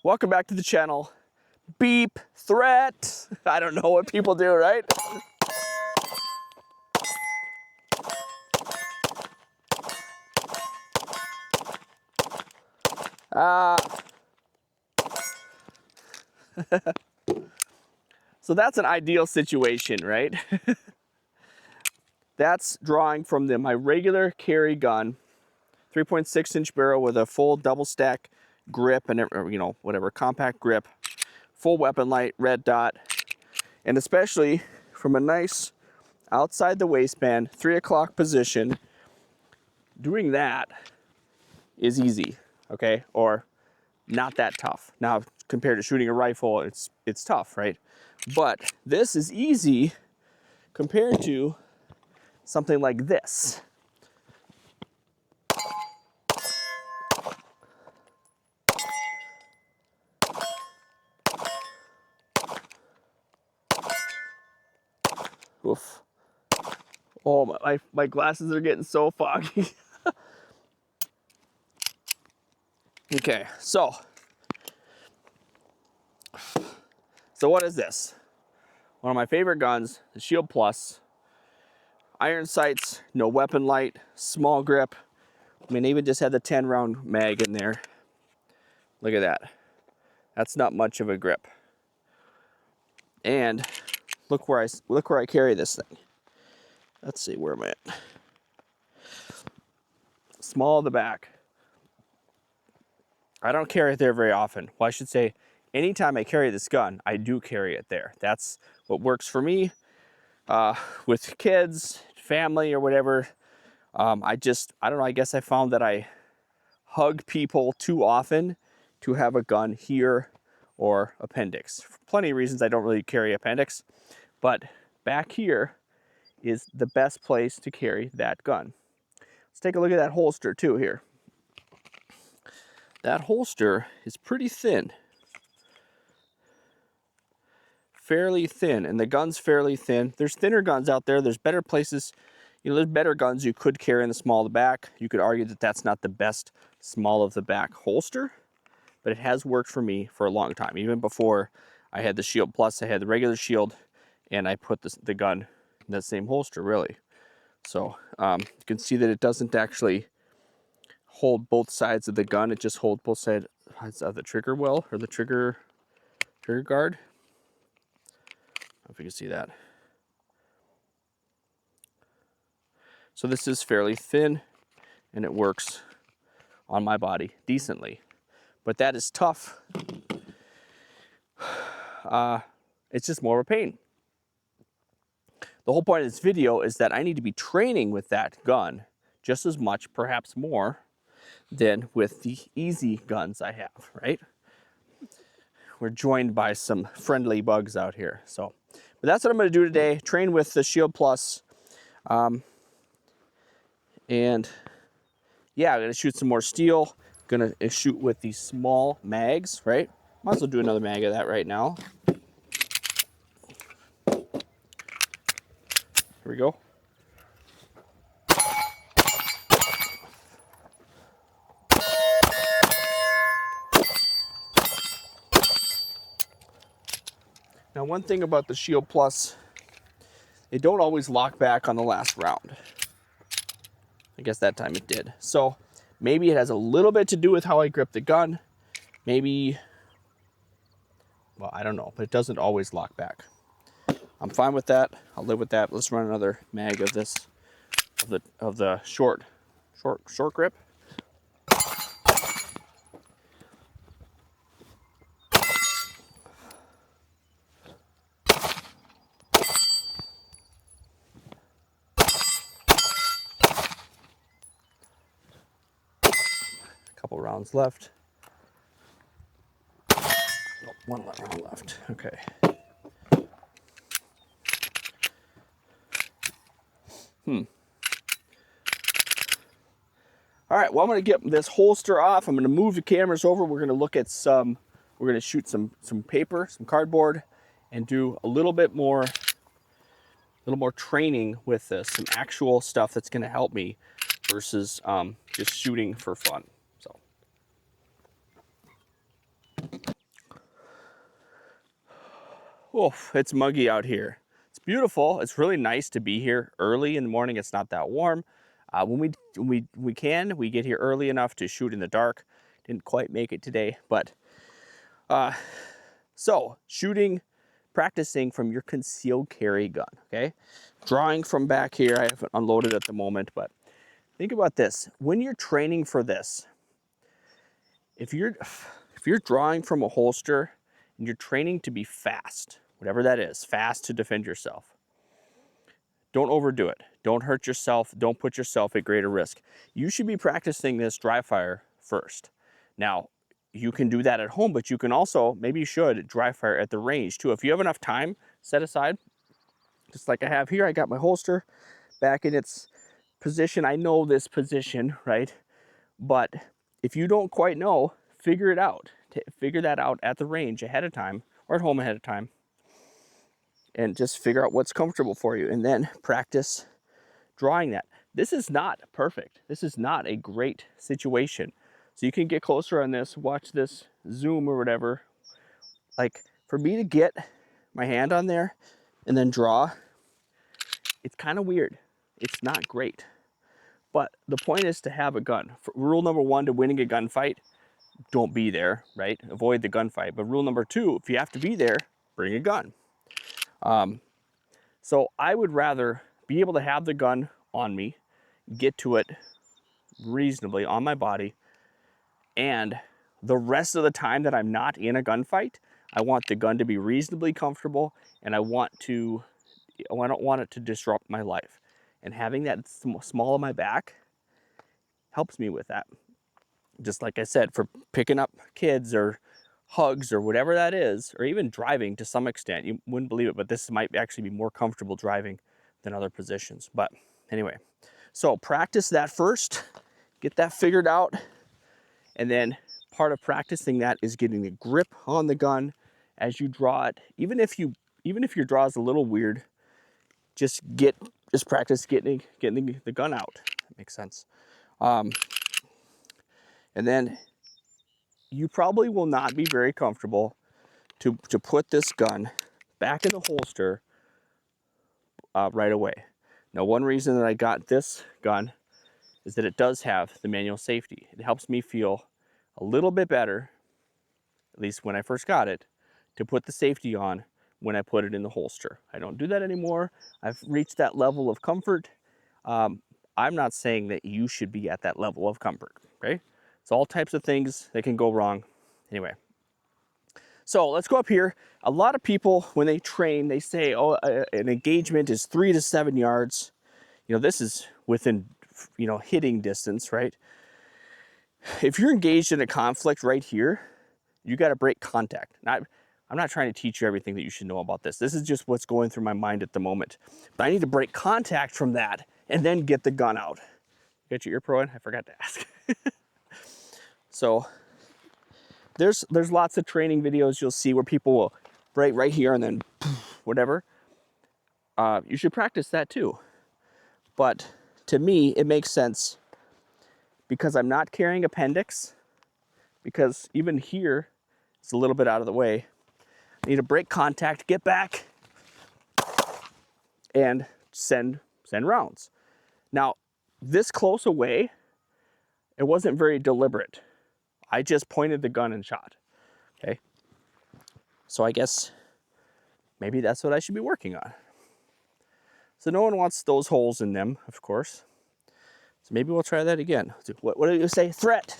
Welcome back to the channel. Beep, threat. I don't know what people do, right? So that's an ideal situation, right? That's drawing from my regular carry gun, 3.6-inch barrel with a full double stack grip and, you know, whatever, compact grip, full weapon light, red dot, and especially from a nice outside the waistband, 3 o'clock position, doing that is easy, okay? Or not that tough. Now, compared to shooting a rifle, it's tough, right? But this is easy compared to something like this. Oof. Oh, my glasses are getting so foggy. Okay, so what is this? One of my favorite guns, the Shield Plus. Iron sights, no weapon light, small grip. I mean, I even just had the 10-round mag in there. Look at that. That's not much of a grip. And look where I carry this thing. Let's see, where am I at? Small of the back. I don't carry it there very often. Well, I should say, anytime I carry this gun, I do carry it there. That's what works for me. With kids, family, or whatever, I don't know, I guess I found that I hug people too often to have a gun here or appendix. For plenty of reasons I don't really carry appendix, but back here is the best place to carry that gun. Let's take a look at that holster too here. That holster is pretty thin. Fairly thin, and the gun's fairly thin. There's thinner guns out there. There's better places, you know, there's better guns you could carry in the small of the back. You could argue that that's not the best small of the back holster, but it has worked for me for a long time. Even before I had the Shield Plus, I had the regular Shield, and I put the gun in that same holster, really. So you can see that it doesn't actually hold both sides of the gun. It just holds both sides of the trigger well, or the trigger guard. I don't know if you can see that. So this is fairly thin, and it works on my body decently. But that is tough. It's just more of a pain. The whole point of this video is that I need to be training with that gun just as much, perhaps more, than with the easy guns I have, right? We're joined by some friendly bugs out here. So, but that's what I'm going to do today. Train with the Shield Plus. And yeah, I'm going to shoot some more steel. Going to shoot with these small mags, right? Might as well do another mag of that right now. Here we go. Now, one thing about the Shield Plus, they don't always lock back on the last round. I guess that time it did. So maybe it has a little bit to do with how I grip the gun. Maybe, well, I don't know, but it doesn't always lock back. I'm fine with that. I'll live with that. Let's run another mag of this, of the short grip. Couple rounds left. Oh, one round left. Okay. All right, well, I'm going to get this holster off. I'm going to move the cameras over. We're going to look at we're going to shoot some paper, some cardboard, and do a little more training with some actual stuff that's going to help me versus just shooting for fun. So. Oh, it's muggy out here. It's beautiful. It's really nice to be here early in the morning. It's not that warm. When we get here early enough to shoot in the dark. Didn't quite make it today, but so shooting, practicing from your concealed carry gun, okay? Drawing from back here. I haven't unloaded at the moment, but think about this. When you're training for this, if you're drawing from a holster and you're training to be fast, whatever that is, fast to defend yourself, don't overdo it. Don't hurt yourself. Don't put yourself at greater risk. You should be practicing this dry fire first. Now, you can do that at home, but you can also, maybe you should, dry fire at the range too. If you have enough time set aside, just like I have here, I got my holster back in its position. I know this position, right? But if you don't quite know, figure it out. Figure that out at the range ahead of time or at home ahead of time. And just figure out what's comfortable for you and then practice drawing that. This is not perfect. This is not a great situation. So you can get closer on this, watch this zoom or whatever. Like for me to get my hand on there and then draw, it's kind of weird. It's not great. But the point is to have a gun. Rule number 1 to winning a gunfight, don't be there, right? Avoid the gunfight. But rule number 2, if you have to be there, bring a gun. So I would rather be able to have the gun on me, get to it reasonably on my body, and the rest of the time that I'm not in a gunfight, I want the gun to be reasonably comfortable, and I don't want it to disrupt my life. And having that small on my back helps me with that. Just like I said, for picking up kids or hugs or whatever that is, or even driving to some extent. You wouldn't believe it, but this might actually be more comfortable driving than other positions. But anyway, so practice that first, get that figured out, and then part of practicing that is getting the grip on the gun as you draw it. Even if your draw is a little weird, just practice getting the gun out. That makes sense. And then you probably will not be very comfortable to put this gun back in the holster right away. Now, one reason that I got this gun is that it does have the manual safety. It helps me feel a little bit better, at least when I first got it, to put the safety on when I put it in the holster. I don't do that anymore. I've reached that level of comfort. I'm not saying that you should be at that level of comfort, okay? It's all types of things that can go wrong. Anyway, so let's go up here. A lot of people, when they train, they say, oh, an engagement is 3 to 7 yards. You know, this is within, hitting distance, right? If you're engaged in a conflict right here, you got to break contact. Now, I'm not trying to teach you everything that you should know about this. This is just what's going through my mind at the moment. But I need to break contact from that and then get the gun out. Got your ear pro in? I forgot to ask. So there's lots of training videos you'll see where people will break right here and then whatever. You should practice that too. But to me, it makes sense because I'm not carrying appendix, because even here, it's a little bit out of the way. I need to break contact, get back, and send rounds. Now, this close away, it wasn't very deliberate. I just pointed the gun and shot, okay? So I guess maybe that's what I should be working on. So no one wants those holes in them, of course. So maybe we'll try that again. What do you say? Threat.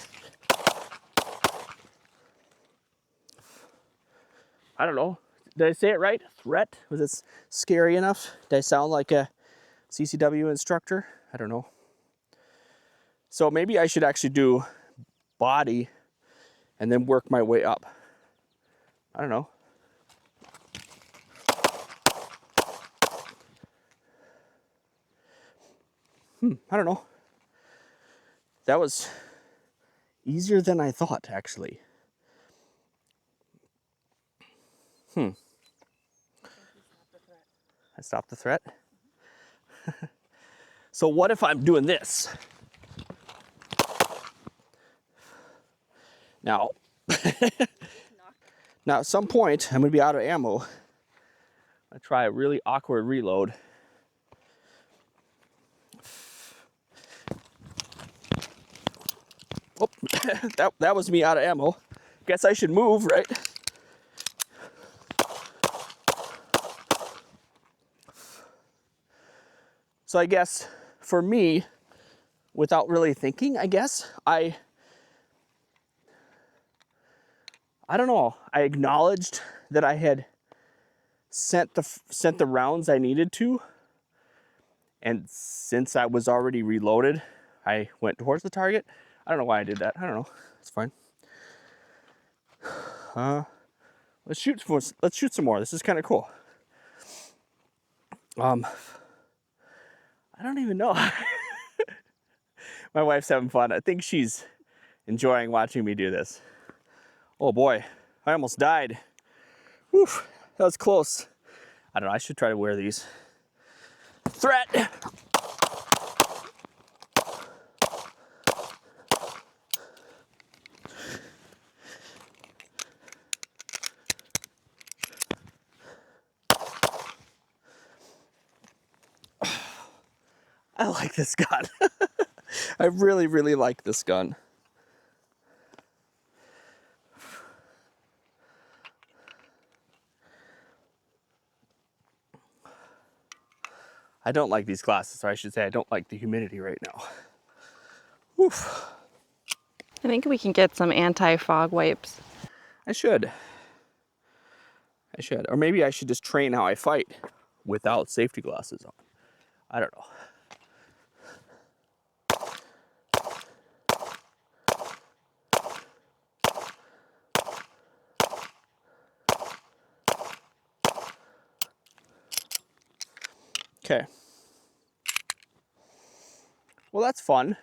I don't know. Did I say it right? Threat? Was it scary enough? Did I sound like a CCW instructor? I don't know. So maybe I should actually do body and then work my way up. I don't know. I don't know. That was easier than I thought, actually. I stopped the threat. So what if I'm doing this? Now, now at some point, I'm going to be out of ammo. I try a really awkward reload. Oh, that was me out of ammo. Guess I should move, right? So I guess for me, without really thinking, I guess, I don't know. I acknowledged that I had sent the rounds I needed to, and since I was already reloaded, I went towards the target. I don't know why I did that. I don't know. It's fine. Let's shoot some more. This is kind of cool. I don't even know. My wife's having fun. I think she's enjoying watching me do this. Oh boy, I almost died. Whew, that was close. I don't know, I should try to wear these. Threat! I like this gun. I really, really like this gun. I don't like these glasses, or I should say I don't like the humidity right now. Oof. I think we can get some anti-fog wipes. I should. Or maybe I should just train how I fight without safety glasses on. I don't know. Okay. Well, that's fun.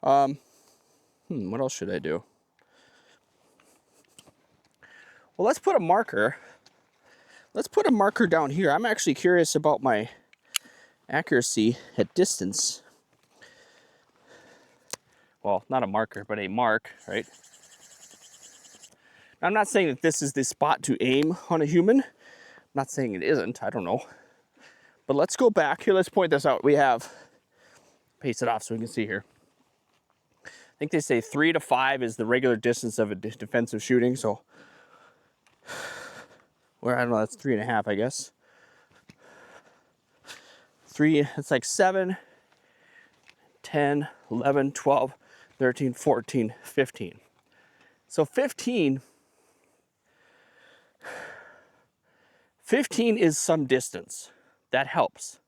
What else should I do? Well, let's put a marker. Let's put a marker down here. I'm actually curious about my accuracy at distance. Well, not a marker, but a mark, right? I'm not saying that this is the spot to aim on a human. I'm not saying it isn't. I don't know. But let's go back here. Let's point this out. We have, pace it off so we can see here. I think they say 3 to 5 is the regular distance of a defensive shooting. So, where I don't know, that's 3.5, I guess. 3, it's like 7, 10, 11, 12, 13, 14, 15. So 15 is some distance. That helps.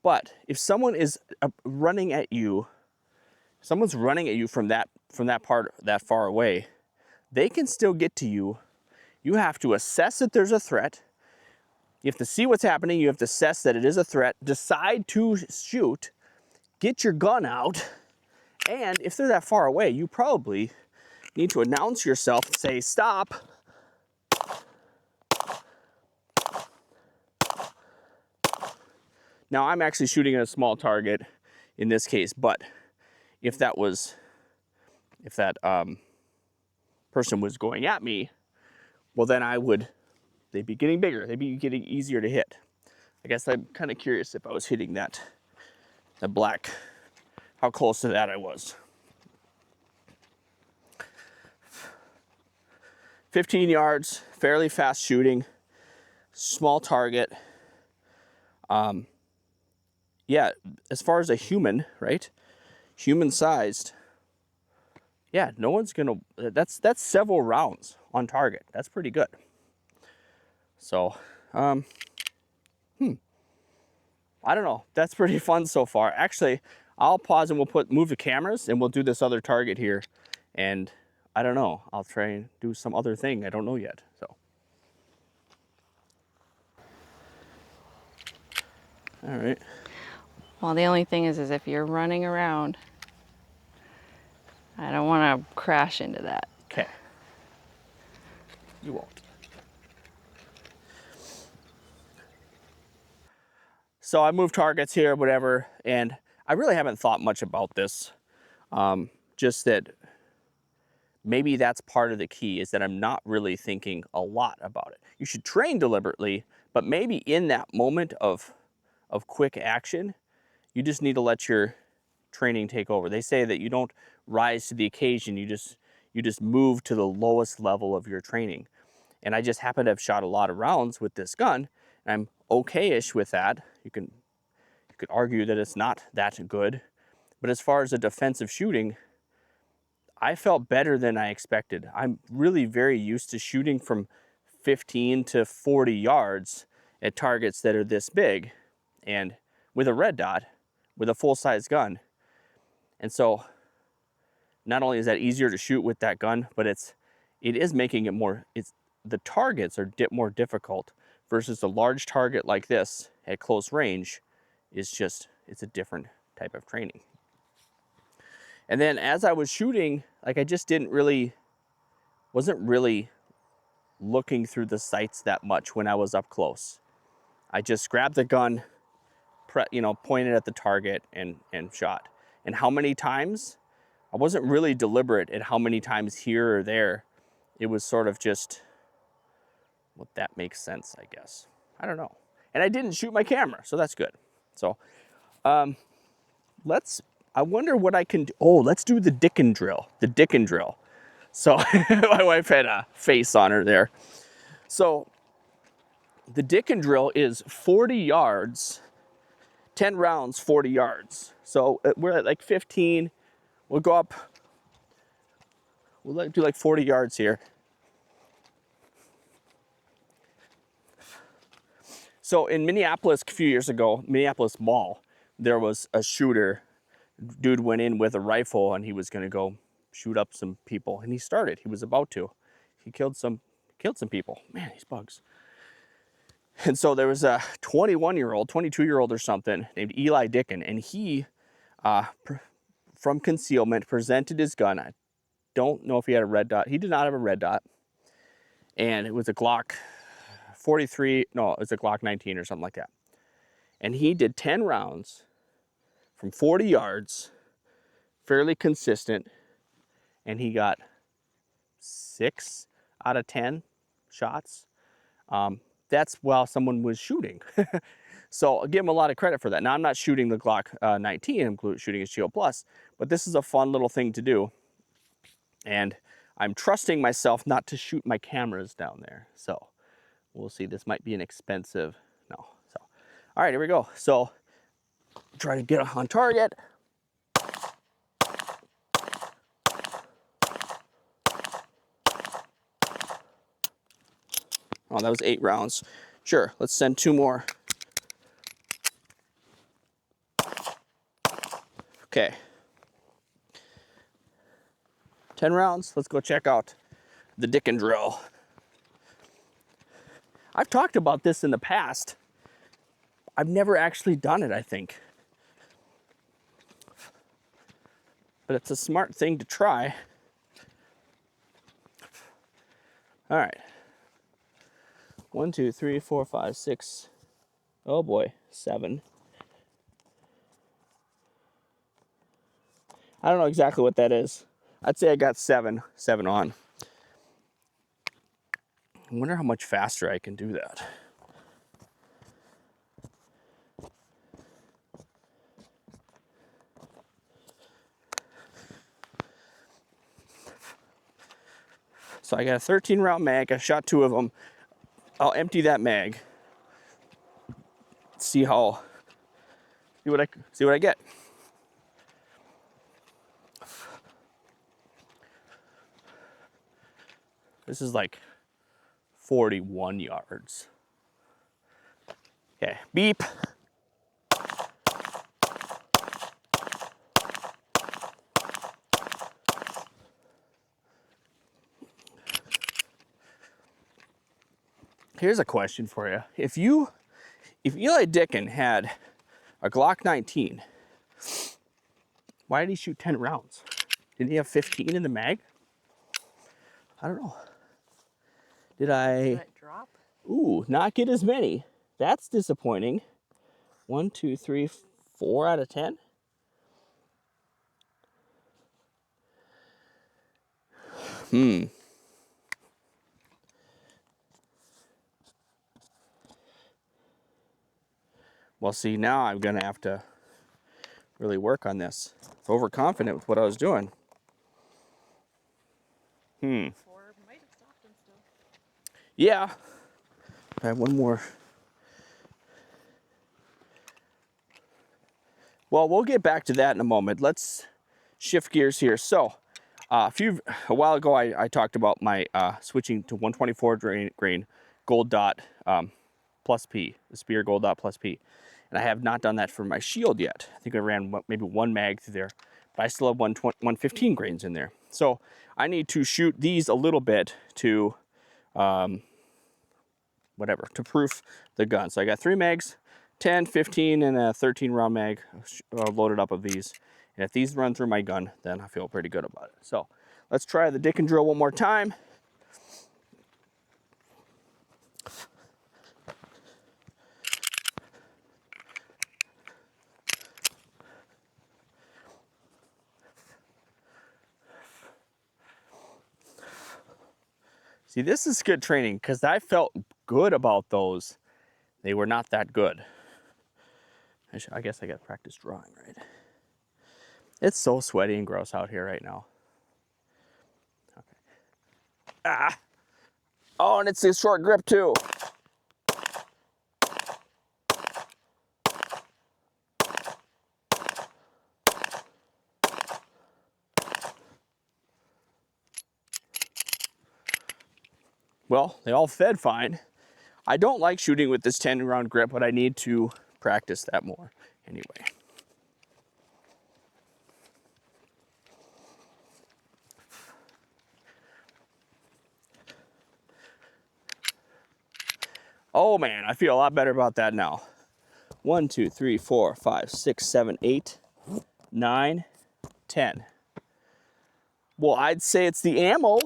But if someone is running at you, someone's running at you from that part that far away, they can still get to you. You have to assess that there's a threat. You have to see what's happening. You have to assess that it is a threat. Decide to shoot. Get your gun out. And if they're that far away, you probably need to announce yourself and say, stop. Now, I'm actually shooting at a small target in this case, but if that person was going at me, well, then they'd be getting bigger. They'd be getting easier to hit. I guess I'm kind of curious if I was hitting that black, how close to that I was. 15 yards, fairly fast shooting, small target. Yeah, as far as a human, right? Human sized. Yeah, no one's gonna, that's several rounds on target. That's pretty good. So, I don't know. That's pretty fun so far. Actually, I'll pause and we'll move the cameras and we'll do this other target here. And I don't know. I'll try and do some other thing. I don't know yet. So. All right. Well, the only thing is if you're running around, I don't want to crash into that. Okay. You won't. So I moved targets here, whatever, and I really haven't thought much about this. Just that maybe that's part of the key, is that I'm not really thinking a lot about it. You should train deliberately, But maybe in that moment of quick action, you just need to let your training take over. They say that you don't rise to the occasion, you just move to the lowest level of your training. And I just happen to have shot a lot of rounds with this gun, and I'm okay-ish with that. You could argue that it's not that good, but as far as a defensive shooting, I felt better than I expected. I'm really very used to shooting from 15 to 40 yards at targets that are this big, and with a red dot, with a full-size gun. And so not only is that easier to shoot with that gun, but it is making it more, the targets are more difficult versus a large target like this at close range is just, it's a different type of training. And then as I was shooting, like I just wasn't really looking through the sights that much when I was up close. I just grabbed the gun, pointed at the target and shot. And how many times? I wasn't really deliberate at how many times here or there. It was sort of just, well, that makes sense, I guess. I don't know. And I didn't shoot my camera, so that's good. So I wonder what I can do. Oh, let's do the Dicken Drill. The Dicken Drill. So my wife had a face on her there. So the Dicken Drill is 40 yards, 10 rounds, 40 yards. So we're at like 15. We'll go up. We'll do like 40 yards here. So in Minneapolis a few years ago, Minneapolis Mall, there was a shooter. Dude went in with a rifle and he was going to go shoot up some people. And he was about to. He killed some people. Man, these bugs. And so there was a 21-year-old, 22-year-old or something named Eli Dicken. And he, from concealment, presented his gun. I don't know if he had a red dot. He did not have a red dot. And it was a Glock 43. No, it was a Glock 19 or something like that. And he did 10 rounds from 40 yards, fairly consistent. And he got 6 out of 10 shots. That's while someone was shooting. So I'll give him a lot of credit for that. Now, I'm not shooting the Glock 19, I'm shooting a Shield Plus, but this is a fun little thing to do. And I'm trusting myself not to shoot my cameras down there. So we'll see. This might be an expensive, no. So, all right, here we go. So try to get on target. Oh, that was 8 rounds. Sure, let's send 2 more. Okay. 10 rounds, let's go check out the Dicken Drill. I've talked about this in the past. I've never actually done it, I think. But it's a smart thing to try. All right. 1, 2, 3, 4, 5, 6. Oh boy, 7. I don't know exactly what that is. I'd say I got 7 on. I wonder how much faster I can do that. So I got a 13 round mag. I shot 2 of them. I'll empty that mag. See what I get. This is like 41 yards. Okay, beep. Here's a question for you. If Eli Dicken had a Glock 19, why did he shoot 10 rounds? Didn't he have 15 in the mag? I don't know. Did it drop? Ooh, not get as many. That's disappointing. 1, 2, 3, 4 out of 10. Well, see, now I'm gonna have to really work on this. I was overconfident with what I was doing. Yeah. I have one more. Well, we'll get back to that in a moment. Let's shift gears here. So, a while ago, I talked about my switching to 124 grain gold dot plus P, the Spear gold dot plus P, and I have not done that for my shield yet. I think I ran maybe one mag through there, but I still have 115 grains in there. So I need to shoot these a little bit to to proof the gun. So I got 3 mags, 10, 15, and a 13 round mag loaded up of these. And if these run through my gun, then I feel pretty good about it. So let's try the Dicken Drill one more time. See, this is good training because I felt good about those. They were not that good. I guess I got to practice drawing, right? It's so sweaty and gross out here right now. Okay. Ah! Oh, and it's a short grip too. Well, they all fed fine. I don't like shooting with this 10 round grip, but I need to practice that more anyway. Oh man, I feel a lot better about that now. 1, 2, 3, 4, 5, 6, 7, 8, 9, 10. Well, I'd say it's the ammo.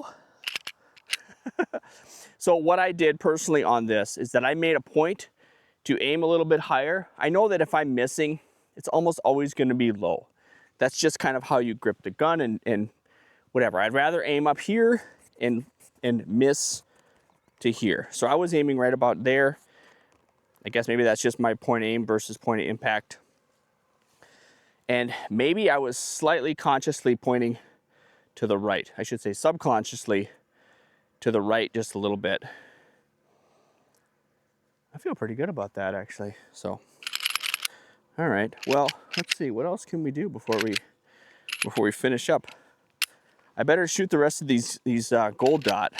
So what I did personally on this is that I made a point to aim a little bit higher. I know that if I'm missing, it's almost always going to be low. That's just kind of how you grip the gun and whatever. I'd rather aim up here and miss to here. So I was aiming right about there. I guess maybe that's just my point of aim versus point of impact. And maybe I was slightly consciously pointing to the right. I should say subconsciously to the right just a little bit. I feel pretty good about that actually. So, all right. Well, let's see. What else can we do before we finish up? I better shoot the rest of these gold dot.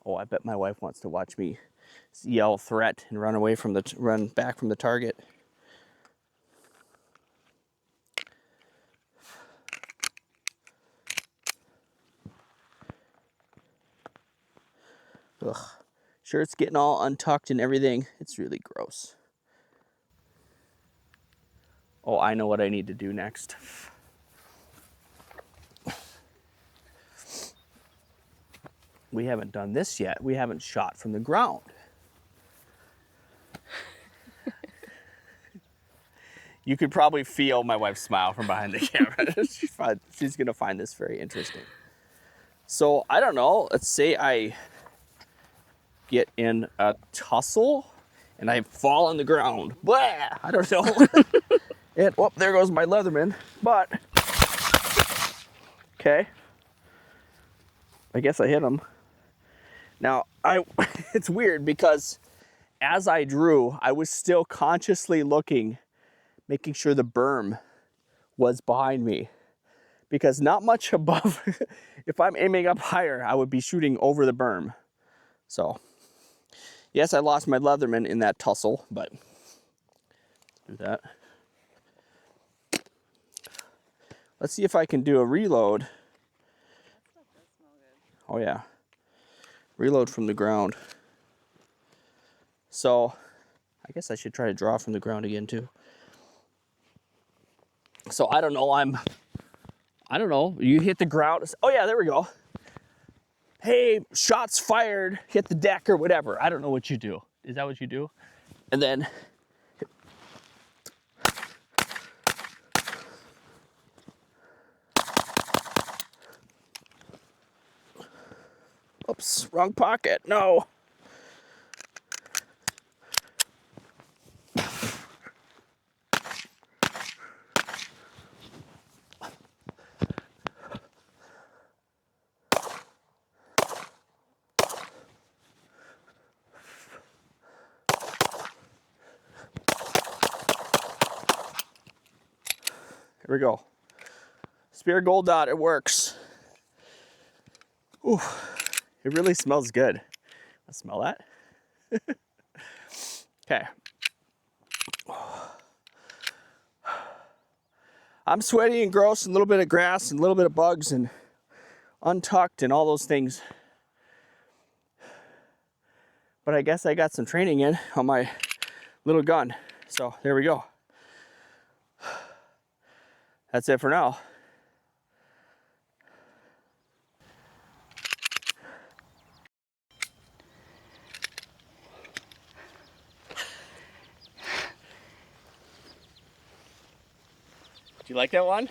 Oh, I bet my wife wants to watch me yell threat and run back from the target. Ugh. Sure, it's getting all untucked and everything. It's really gross. Oh, I know what I need to do next. We haven't done this yet. We haven't shot from the ground. You could probably feel my wife's smile from behind the camera. She's gonna find this very interesting. So I don't know, let's say I get in a tussle and I fall on the ground. Blah! I don't know. And oh, there goes my Leatherman. But okay. I guess I hit him. Now it's weird because as I drew, I was still consciously looking, making sure the berm was behind me. Because not much above, if I'm aiming up higher, I would be shooting over the berm. So, yes, I lost my Leatherman in that tussle, but do that. Let's see if I can do a reload. Oh yeah, reload from the ground. So, I guess I should try to draw from the ground again too. So I don't know, I don't know, you hit the ground. Oh yeah, there we go. Hey, shots fired, hit the deck or whatever. I don't know what you do. Is that what you do? And then, oops, wrong pocket, no. Here we go. Spear Gold Dot, it works. Ooh, it really smells good. I smell that. Okay. I'm sweaty and gross and a little bit of grass and a little bit of bugs and untucked and all those things. But I guess I got some training in on my little gun. So there we go. That's it for now. Do you like that one?